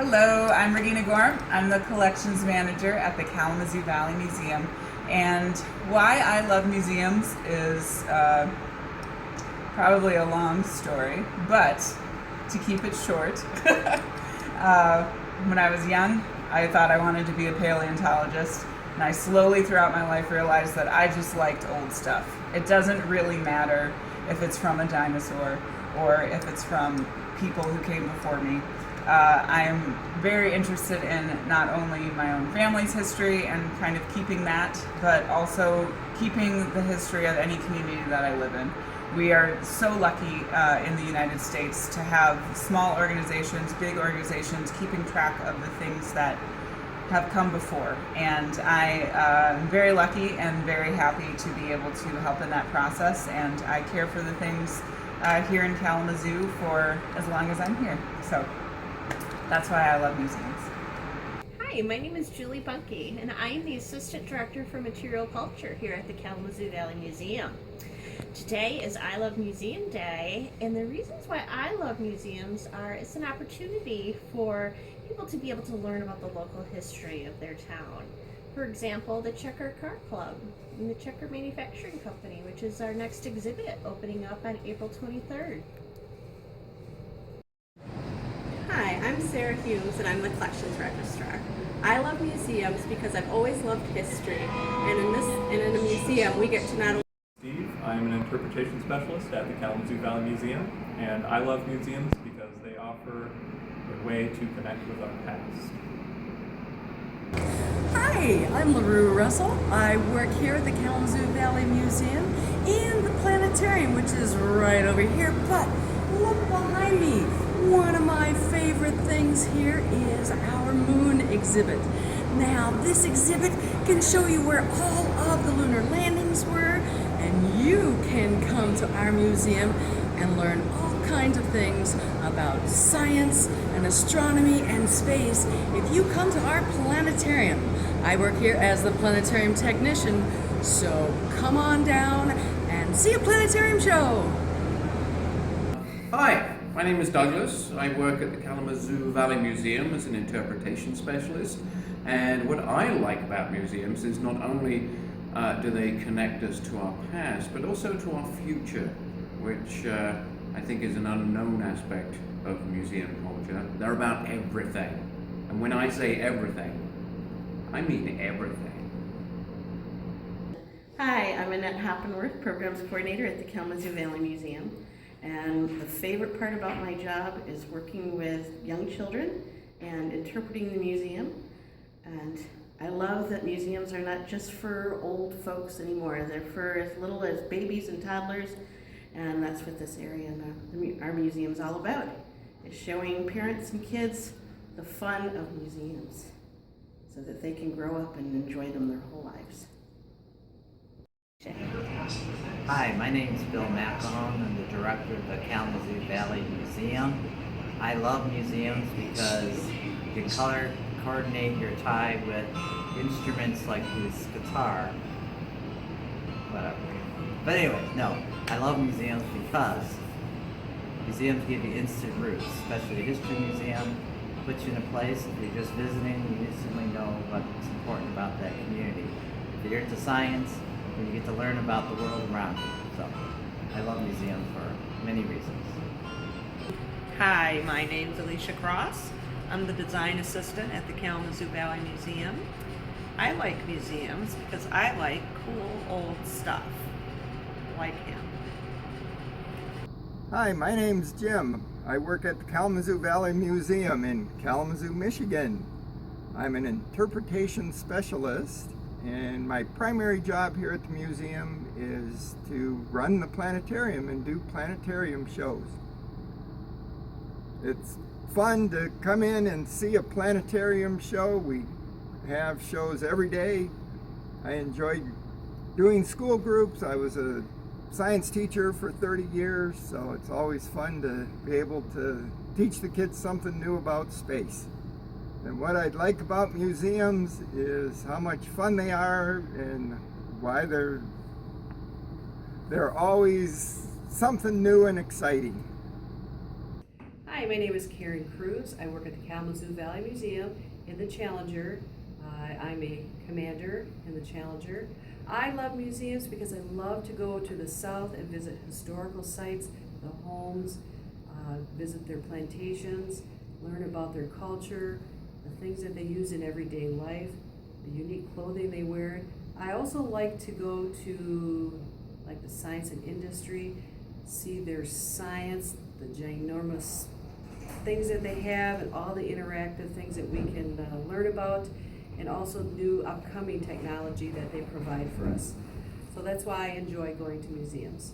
Hello, I'm Regina Gorm. I'm the collections manager at the Kalamazoo Valley Museum. And why I love museums is probably a long story, but to keep it short, when I was young, I thought I wanted to be a paleontologist. And I slowly throughout my life realized that I just liked old stuff. It doesn't really matter if it's from a dinosaur or if it's from people who came before me. I'm very interested in not only my own family's history and kind of keeping that, but also keeping the history of any community that I live in. We are so lucky in the United States to have small organizations, big organizations, keeping track of the things that have come before. And I am very lucky and very happy to be able to help in that process. And I care for the things here in Kalamazoo for as long as I'm here. So that's why I love museums. Hi, my name is Julie Bunke, and I am the Assistant Director for Material Culture here at the Kalamazoo Valley Museum. Today is I Love Museum Day, and the reasons why I love museums are it's an opportunity for people to be able to learn about the local history of their town. For example, the Checker Car Club and the Checker Manufacturing Company, which is our next exhibit opening up on April 23rd. Hi, I'm Sarah Hughes and I'm the collections registrar. I love museums because I've always loved history, and in a museum we get to not only Steve, I'm an interpretation specialist at the Kalamazoo Valley Museum, and I love museums because they offer a way to connect with our past. Hi, I'm LaRue Russell. I work here at the Kalamazoo Valley Museum and the planetarium, which is right over here, but look behind me. One of my favorite things here is our moon exhibit. Now, this exhibit can show you where all of the lunar landings were, and you can come to our museum and learn all kinds of things about science and astronomy and space if you come to our planetarium. I work here as the planetarium technician, so come on down and see a planetarium show. Hi. My name is Douglas. I work at the Kalamazoo Valley Museum as an interpretation specialist. And what I like about museums is not only do they connect us to our past, but also to our future, which I think is an unknown aspect of museum culture. They're about everything. And when I say everything, I mean everything. Hi, I'm Annette Hoppenworth, Programs Coordinator at the Kalamazoo Valley Museum. And the favorite part about my job is working with young children and interpreting the museum. And I love that museums are not just for old folks anymore. They're for as little as babies and toddlers. And that's what this area and our museum is all about. It's showing parents and kids the fun of museums so that they can grow up and enjoy them their whole lives. Hi, my name is Bill McElhone. I'm the director of the Kalamazoo Valley Museum. I love museums because you can color coordinate your tie with instruments like this guitar. Whatever. But anyway, no, I love museums because museums give you instant roots, especially the History Museum puts you in a place. If you're just visiting, you instantly know what's important about that community. If you're into science, and you get to learn about the world around you. So, I love museums for many reasons. Hi, my name's Alicia Cross. I'm the design assistant at the Kalamazoo Valley Museum. I like museums because I like cool old stuff, like him. Hi, my name's Jim. I work at the Kalamazoo Valley Museum in Kalamazoo, Michigan. I'm an interpretation specialist, and my primary job here at the museum is to run the planetarium and do planetarium shows. It's fun to come in and see a planetarium show. We have shows every day. I enjoy doing school groups. I was a science teacher for 30 years, so it's always fun to be able to teach the kids something new about space. And what I like about museums is how much fun they are and why they're always something new and exciting. Hi, Hi, my name is Karen Cruz. I work at the Kalamazoo Valley Museum in the Challenger. I'm a commander in the Challenger. I love museums because I love to go to the south and visit historical sites, the homes, visit their plantations, learn about their culture, the things that they use in everyday life, the unique clothing they wear. I also like to go to like the science and industry, see their science, the ginormous things that they have and all the interactive things that we can learn about, and also new upcoming technology that they provide for us. So that's why I enjoy going to museums.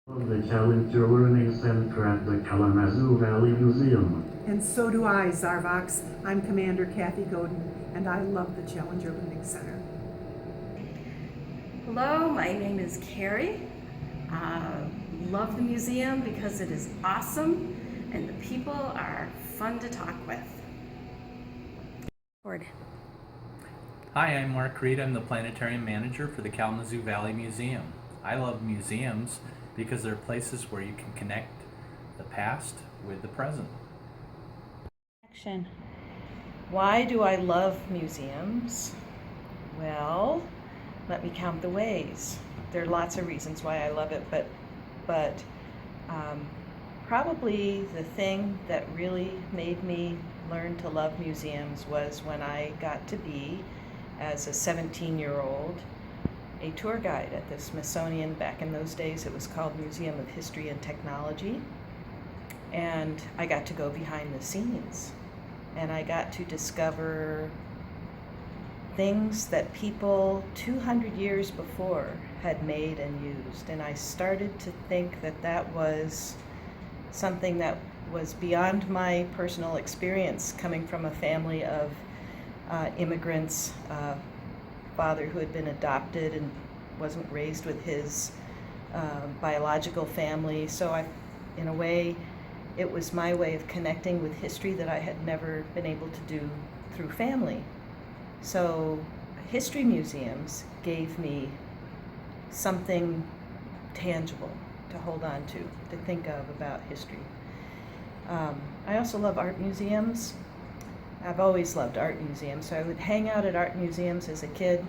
The Challenger Learning Center at the Kalamazoo Valley Museum. And so do I, Zarvox. I'm Commander Kathy Godin, and I love the Challenger Learning Center. Hello, my name is Carrie. Love the museum because it is awesome and the people are fun to talk with. Hi, I'm Mark Reed. I'm the planetarium manager for the Kalamazoo Valley Museum. I love museums because they're places where you can connect the past with the present. Action. Why do I love museums? Well, let me count the ways. There are lots of reasons why I love it, but probably the thing that really made me learn to love museums was when I got to be, as a 17-year-old, a tour guide at the Smithsonian. Back in those days it was called Museum of History and Technology, and I got to go behind the scenes and I got to discover things that people 200 years before had made and used, and I started to think that that was something that was beyond my personal experience, coming from a family of immigrants, father who had been adopted and wasn't raised with his biological family. So in a way, it was my way of connecting with history that I had never been able to do through family. So history museums gave me something tangible to hold on to think of about history. I also love art museums. I've always loved art museums, so I would hang out at art museums as a kid,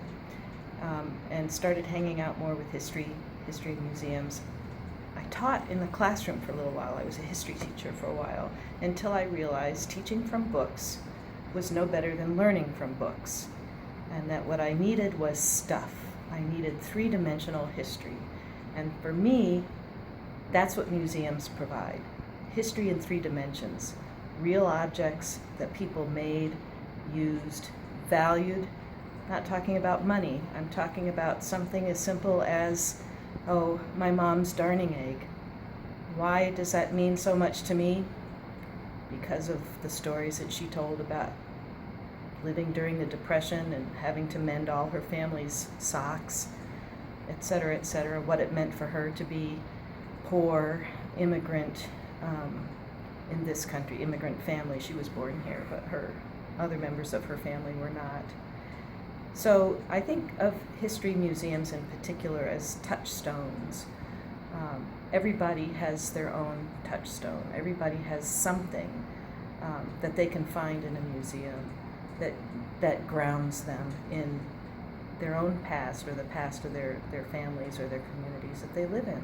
and started hanging out more with history museums. I taught in the classroom for a little while. I was a history teacher for a while, until I realized teaching from books was no better than learning from books, and that what I needed was stuff. I needed three-dimensional history, and for me, that's what museums provide. History in 3 dimensions. Real objects that people made, used, valued. Not talking about money. I'm talking about something as simple as, oh, my mom's darning egg. Why does that mean so much to me? Because of the stories that she told about living during the Depression and having to mend all her family's socks, etc., what it meant for her to be poor, immigrant, in this country, immigrant family. She was born here, but her other members of her family were not. So I think of history museums in particular as touchstones. Everybody has their own touchstone. Everybody has something that they can find in a museum that grounds them in their own past or the past of their families or their communities that they live in.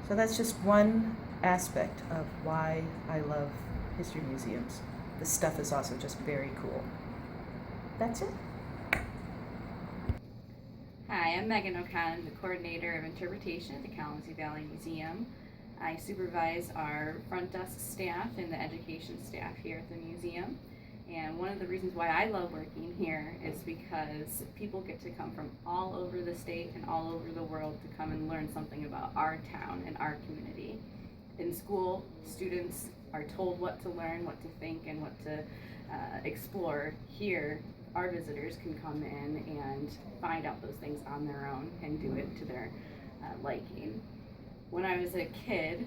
So that's just one aspect of why I love history museums. The stuff is also just very cool. That's it. Hi, I'm Megan O'Connor, the coordinator of interpretation at the Kalamazoo Valley Museum. I supervise our front desk staff and the education staff here at the museum. And one of the reasons why I love working here is because people get to come from all over the state and all over the world to come and learn something about our town and our community. In school, students are told what to learn, what to think, and what to explore. Here, our visitors can come in and find out those things on their own and do it to their liking. When I was a kid,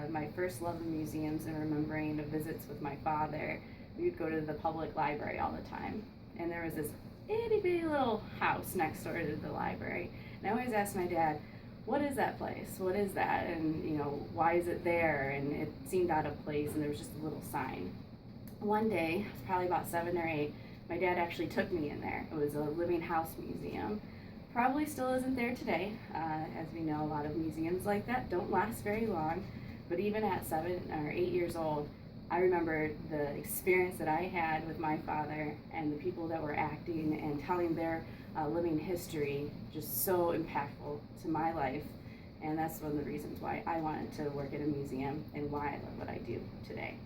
my first love of museums and remembering the visits with my father, we would go to the public library all the time. And there was this itty bitty little house next door to the library. And I always asked my dad, what is that place? What is that? And you know, why is it there? And it seemed out of place, and there was just a little sign. One day, probably about 7 or 8, my dad actually took me in there. It was a living house museum. Probably still isn't there today. As we know, a lot of museums like that don't last very long. But even at 7 or 8 years old, I remember the experience that I had with my father and the people that were acting and telling their living history, just so impactful to my life. And that's one of the reasons why I wanted to work at a museum and why I love what I do today.